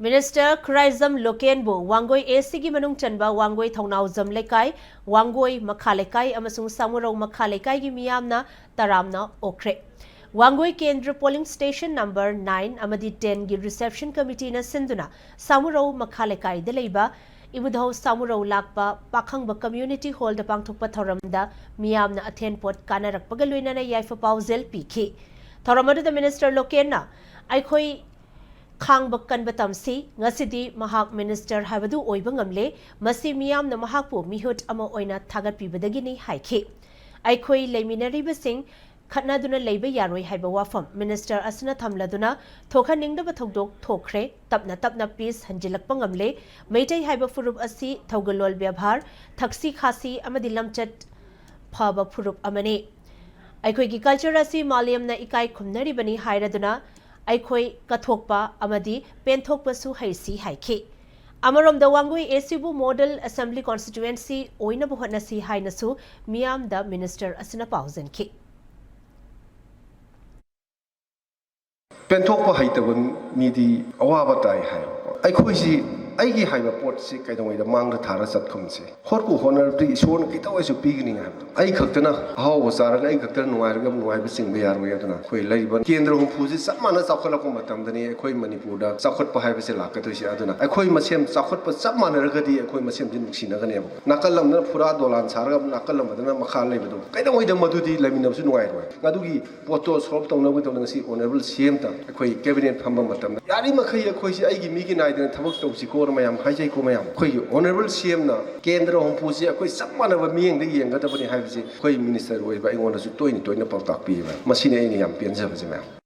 Minister Kraizam Loken bu Wangoi AC gi manung chanba Wangoi Thongnau Zam Lekai, Wangoi Makha Lekai amasung Samurau Makha Lekai gi miyamna taramna okre. Wangoi Kendra polling station number 9 amadi 10 gi reception committee na sinduna Samurau Makha Lekai de leiba Ibudhau Samurau lakpa pakhangba community hall da pangthokpa thoramda miyamna athen pot kanarakpaga luina na yaifa pauzel pikhi. Thoramadu da Minister Loken na aikhoi Khang Bakkan Batamsi, Ngasidi Mahak Minister Habadu Oibangamle, Masi Miam na Mahakpu, Mihut Ama Oina Tagat Pibadagini Haike. Aikoi Leminari Basing, Katnaduna Labor Yaroi Hibawafam, Minister Asana Tamladuna, Toka Ningda Batogdok, Tokre, Tapna Peace, Hanjilak Pangamle, Maitay Hiba Furup Asi, Togalol Biabhar, Taksi Khasi, Amadilamchat Paba Furup Amane. Aikoi Culture Asi, Maliam na Ikai Kumnari Bani Hairaduna, Aikoi Kathokpa Amadi Penthokpa Su Haisi Haike. Amarom the Wangoi Esibu Model Assembly Constituency Oina Buhanasi Hainasu Miam the Minister Asina Pausen Ki. Penthokpa Haitaban Midi Awabatai Hai. Aikoi Aigi Haiba Port Sick, I don't know the Manga Taras at Kumse. Horku Honor, Shon, it always a beginning. I cooked how was our Aikatan, Wargam, Wibsing, we are Wayatana, Koi Laban, Kendra who poses some man as Chaokhatladi, the Koi Manipur, Chaokhatpa Havisela, Katusiadana. I Koi Masem, Chaokhat, but some man regarding a Koi Masem didn't see Naganem. Nakalam, Purado, and Saragam, Nakalam, Makale. I don't know the Madudi, Laminam, White. Nadugi, Potos, Hope, don't see honorable Sienta, a Koi cabinet Pambamatam. Yarimakaya Koi, Aigi Miki Night and Tabak. Mayam, Hajay Komayam, Koi, Honorable Siemna, Kendra on Pusia, Koi, someone of a meaning the young Gatapani Havisi, Koi Minister, way by one of the 20 Pautak Piva, Machine, Pianza.